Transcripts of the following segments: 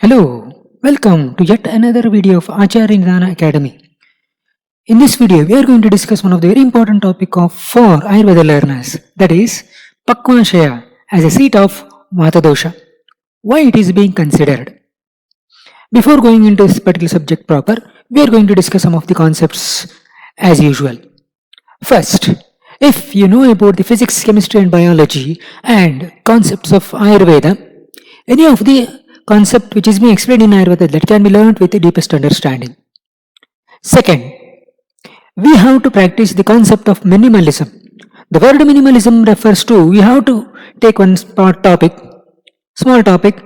Hello, welcome to yet another video of Acharya Nidana Academy. In this video, we are going to discuss one of the very important topic for Ayurveda learners, that is Pakvashaya as a seat of Vata Dosha. Why it is being considered? Before going into this particular subject proper, we are going to discuss some of the concepts as usual. First, if you know about the physics, chemistry and biology and concepts of Ayurveda, any of the concept which is being explained in Ayurveda that can be learned with the deepest understanding. Second, we have to practice the concept of minimalism. The word minimalism refers to we have to take one small topic,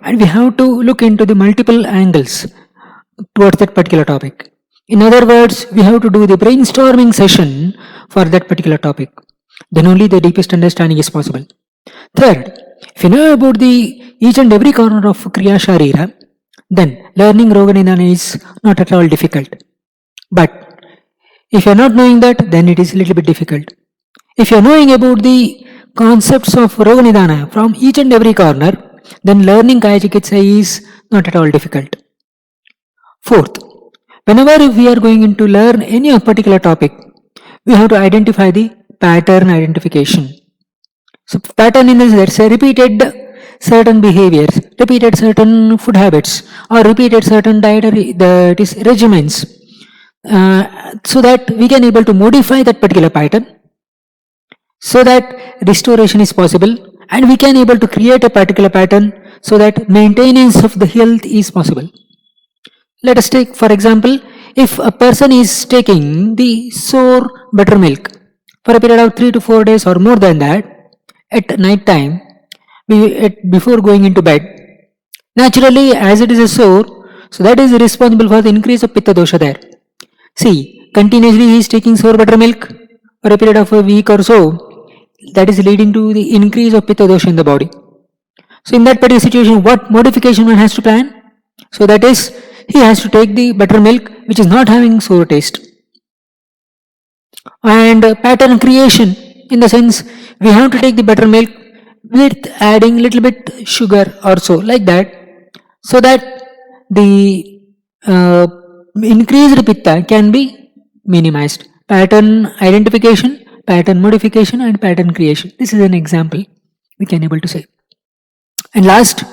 and we have to look into the multiple angles towards that particular topic. In other words, we have to do the brainstorming session for that particular topic. Then only the deepest understanding is possible. Third, if you know about each and every corner of Kriya Sharira, then learning Roga Nidana is not at all difficult. But if you are not knowing that, then it is a little bit difficult. If you are knowing about the concepts of Roga Nidana from each and every corner, then learning Kaya Chikitsa is not at all difficult. Fourth, whenever we are going to learn any particular topic, we have to identify the pattern identification. So pattern in the sense repeated certain behaviors, repeated certain food habits, or repeated certain dietary regimens, so that we can able to modify that particular pattern, so that restoration is possible, and we can able to create a particular pattern so that maintenance of the health is possible. Let us take, for example, if a person is taking the sour buttermilk for a period of 3 to 4 days or more than that, at night time, before going into bed, naturally, as it is a sore, so that is responsible for the increase of Pitta Dosha there. See, continuously he is taking sour buttermilk for a period of a week or so, that is leading to the increase of Pitta Dosha in the body. So in that particular situation, what modification one has to plan? So that is, he has to take the buttermilk which is not having sour taste. And pattern creation, in the sense, we have to take the buttermilk with adding little bit sugar or so, like that, so that the increased pitta can be minimized. Pattern identification, pattern modification and pattern creation. This is an example we can able to say. And last,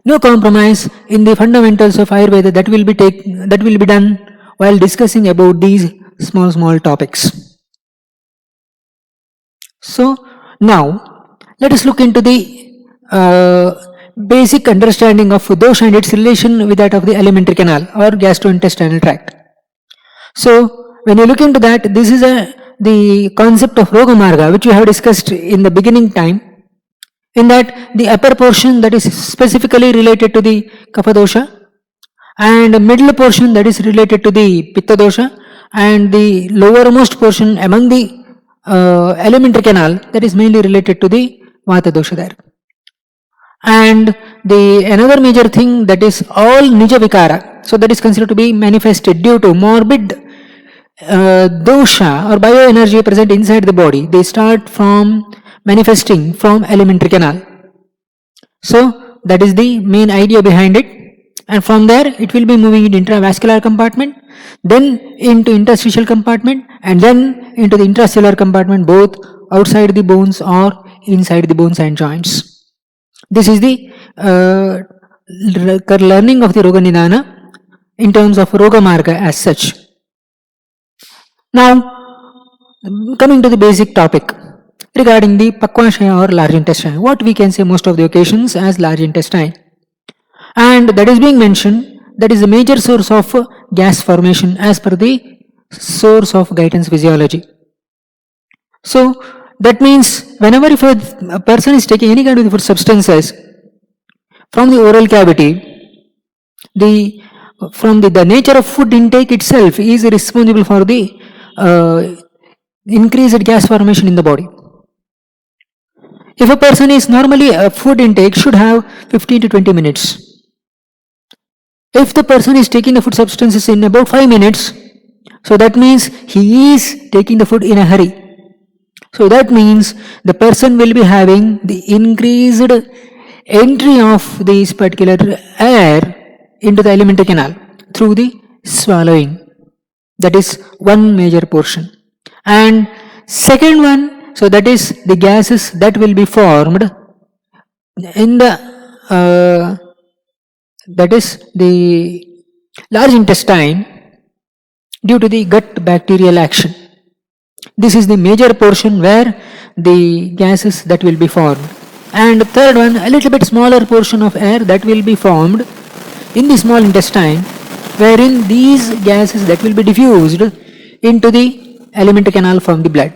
no compromise in the fundamentals of Ayurveda that will be done while discussing about these small topics. So now let us look into the basic understanding of dosha and its relation with that of the alimentary canal or gastrointestinal tract. So when you look into that, this is the concept of Roga Marga, which we have discussed in the beginning time, in that the upper portion that is specifically related to the Kapha dosha, and middle portion that is related to the Pitta dosha, and the lowermost portion among the alimentary canal that is mainly related to the Vata dosha there. And the another major thing, that is all Nija Vikara, so that is considered to be manifested due to morbid dosha or bioenergy present inside the body. They start from manifesting from alimentary canal. So that is the main idea behind it, and from there it will be moving into intravascular compartment, then into interstitial compartment, and then into the intracellular compartment, both outside the bones or inside the bones and joints. This is the learning of the Roga Nidana in terms of Roga Marga as such. Now, coming to the basic topic regarding the Pakvashaya or large intestine, what we can say most of the occasions as large intestine, and that is being mentioned, that is the major source of gas formation as per the source of guidance physiology. So that means whenever if a person is taking any kind of food substances from the oral cavity, from the nature of food intake itself is responsible for the increased gas formation in the body. If a person is normally food intake should have 15 to 20 minutes. If the person is taking the food substances in about 5 minutes, so that means he is taking the food in a hurry. So that means the person will be having the increased entry of this particular air into the alimentary canal through the swallowing. That is one major portion. And second one, so that is the gases that will be formed in the that is the large intestine due to the gut bacterial action. This is the major portion where the gases that will be formed. And third one, a little bit smaller portion of air that will be formed in the small intestine, wherein these gases that will be diffused into the alimentary canal from the blood.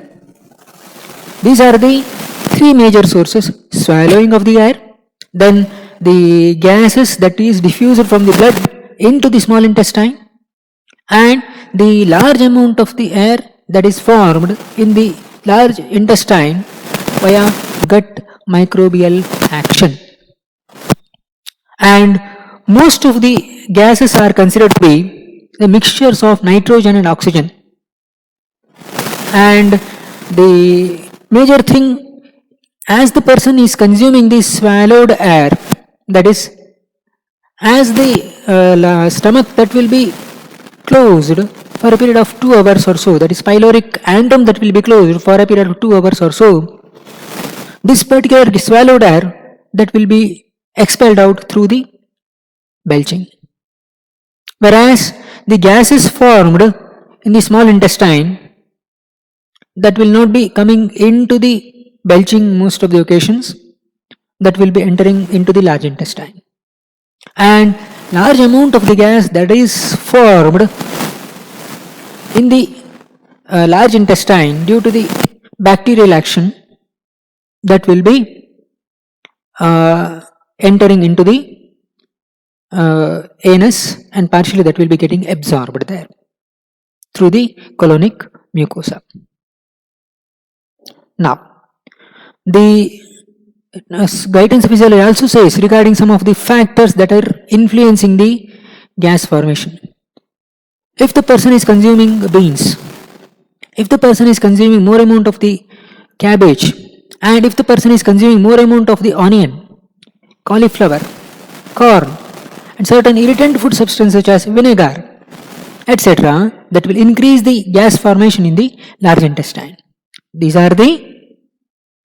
These are the three major sources: swallowing of the air, then the gases that is diffused from the blood into the small intestine, and the large amount of the air that is formed in the large intestine via gut microbial action. And most of the gases are considered to be the mixtures of nitrogen and oxygen. And the major thing, as the person is consuming the swallowed air, that is, as the stomach that will be closed for a period of 2 hours or so, that is pyloric antrum that will be closed for a period of 2 hours or so, this particular swallowed air that will be expelled out through the belching. Whereas the gases formed in the small intestine that will not be coming into the belching most of the occasions, that will be entering into the large intestine. And large amount of the gas that is formed in the large intestine due to the bacterial action, that will be entering into the anus, and partially that will be getting absorbed there through the colonic mucosa. Now, the guidance physiology also says regarding some of the factors that are influencing the gas formation. If the person is consuming beans, if the person is consuming more amount of the cabbage, and if the person is consuming more amount of the onion, cauliflower, corn, and certain irritant food substances such as vinegar, etc., that will increase the gas formation in the large intestine. These are the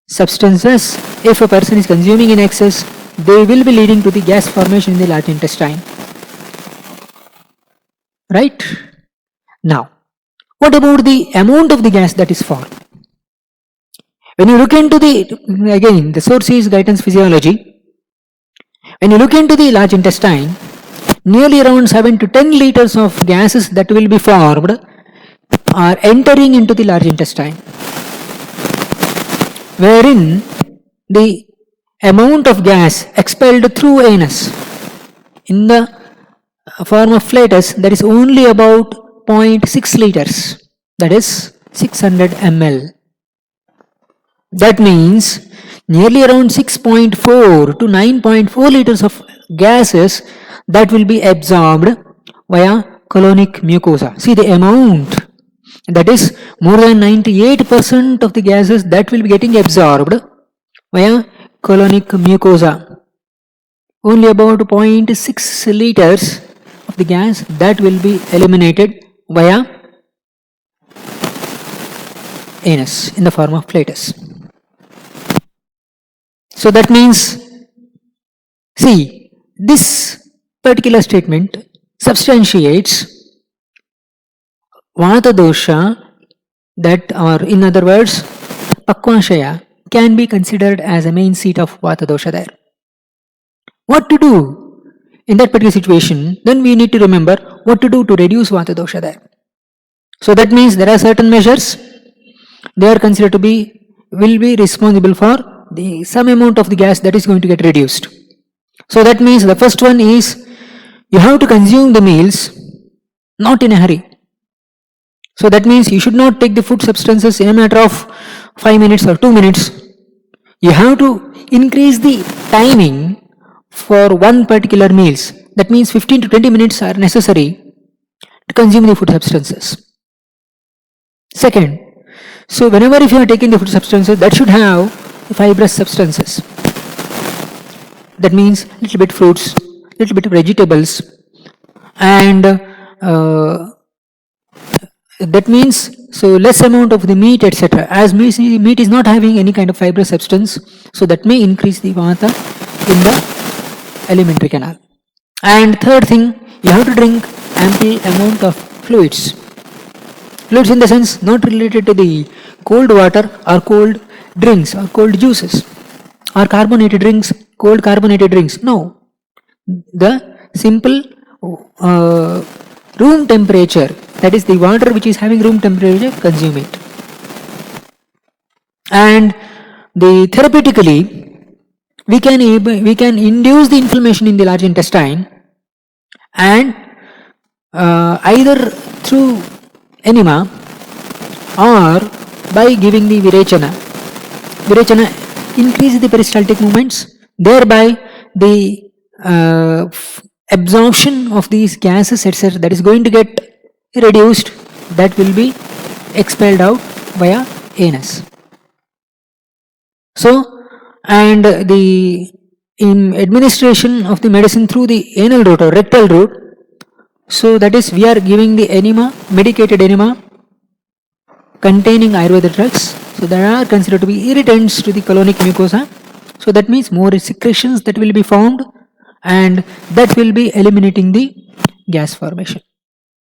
substances, if a person is consuming in excess, they will be leading to the gas formation in the large intestine. Right? Now, what about the amount of the gas that is formed? When you look into again, the source is guidance physiology. When you look into the large intestine, nearly around 7 to 10 liters of gases that will be formed are entering into the large intestine, wherein the amount of gas expelled through anus in the form of flatus, that is only about 0.6 liters, that is 600 ml. That means nearly around 6.4 to 9.4 liters of gases that will be absorbed via colonic mucosa. See the amount, that is more than 98% of the gases that will be getting absorbed via colonic mucosa. Only about 0.6 liters of the gas that will be eliminated via anus in the form of flatus. So that means, see, this particular statement substantiates Vata Dosha, that, or in other words, Pakvashaya can be considered as a main seat of Vata Dosha there. What to do in that particular situation? Then we need to remember what to do to reduce Vata Dosha there. So that means there are certain measures, they are considered to be, will be responsible for the some amount of the gas that is going to get reduced. So that means the first one is, you have to consume the meals not in a hurry. So that means you should not take the food substances in a matter of 5 minutes or 2 minutes. You have to increase the timing for one particular meals. That means 15 to 20 minutes are necessary to consume the food substances. Second, so whenever if you are taking the food substances, that should have fibrous substances. That means little bit fruits, little bit vegetables, and that means so less amount of the meat, etc. As meat is not having any kind of fibrous substance, so that may increase the vata in the alimentary canal. And third thing, you have to drink ample amount of fluids. Fluids in the sense not related to the cold water or cold drinks or cold juices or carbonated drinks, cold carbonated drinks. No, the simple uh, room temperature, that is the water which is having room temperature, consume it. And the therapeutically we can induce the inflammation in the large intestine, and either through enema or by giving the virechana. Virechana increases the peristaltic movements, thereby the absorption of these gases, etc., that is going to get reduced, that will be expelled out via anus. So, and the in administration of the medicine through the anal route or rectal route, so that is we are giving the enema, medicated enema containing Ayurveda drugs, so they are considered to be irritants to the colonic mucosa. So that means more secretions that will be formed, and that will be eliminating the gas formation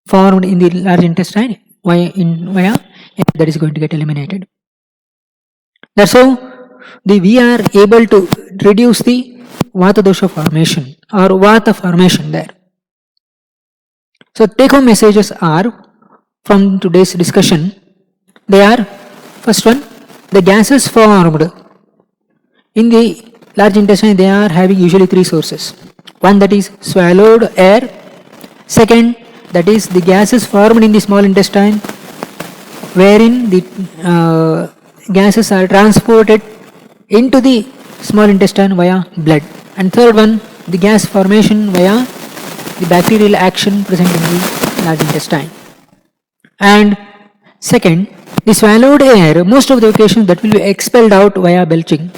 formed in the large intestine via that is going to get eliminated. That's how we are able to reduce the Vata Dosha formation or Vata formation there. So take home messages are from today's discussion. They are, first one, the gases formed in the large intestine, they are having usually three sources. One, that is swallowed air. Second, that is the gases formed in the small intestine, wherein the gases are transported into the small intestine via blood. And third one, the gas formation via the bacterial action present in the large intestine. And second, the swallowed air, most of the occasions that will be expelled out via belching,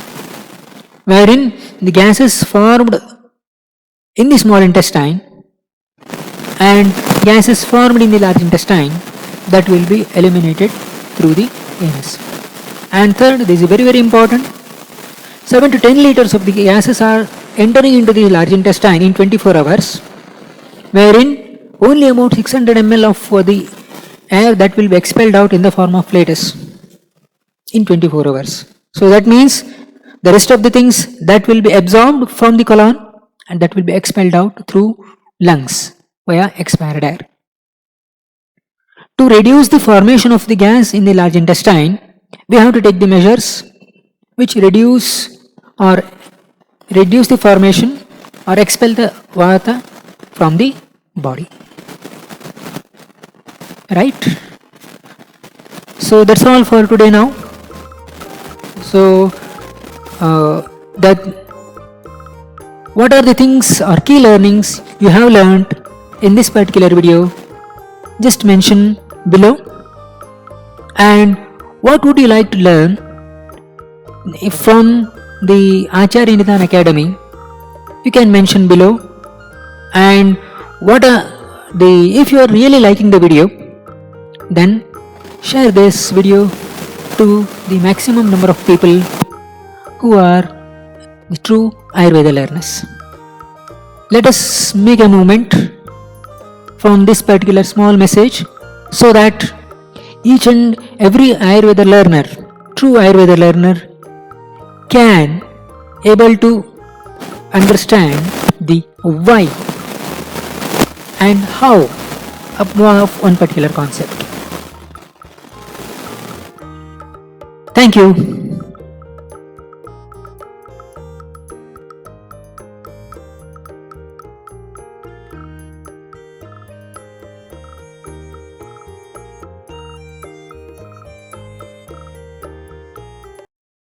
wherein the gases formed in the small intestine and gases formed in the large intestine, that will be eliminated through the anus. And third, this is very very important, 7 to 10 liters of the gases are entering into the large intestine in 24 hours, wherein only about 600 ml of the air that will be expelled out in the form of flatus in 24 hours. So that means the rest of the things that will be absorbed from the colon and that will be expelled out through lungs via expired air. To reduce the formation of the gas in the large intestine, we have to take the measures which reduce the formation or expel the vata from the body. Right? So that's all for today now. So that what are the things or key learnings you have learned in this particular video, just mention below. And what would you like to learn from the Acharya Nidana Academy, you can mention below. And what are if you are really liking the video, then share this video to the maximum number of people who are the true Ayurveda learners. Let us make a movement from this particular small message, so that each and every Ayurveda learner, true Ayurveda learner, can able to understand the why and how of one particular concept. Thank you.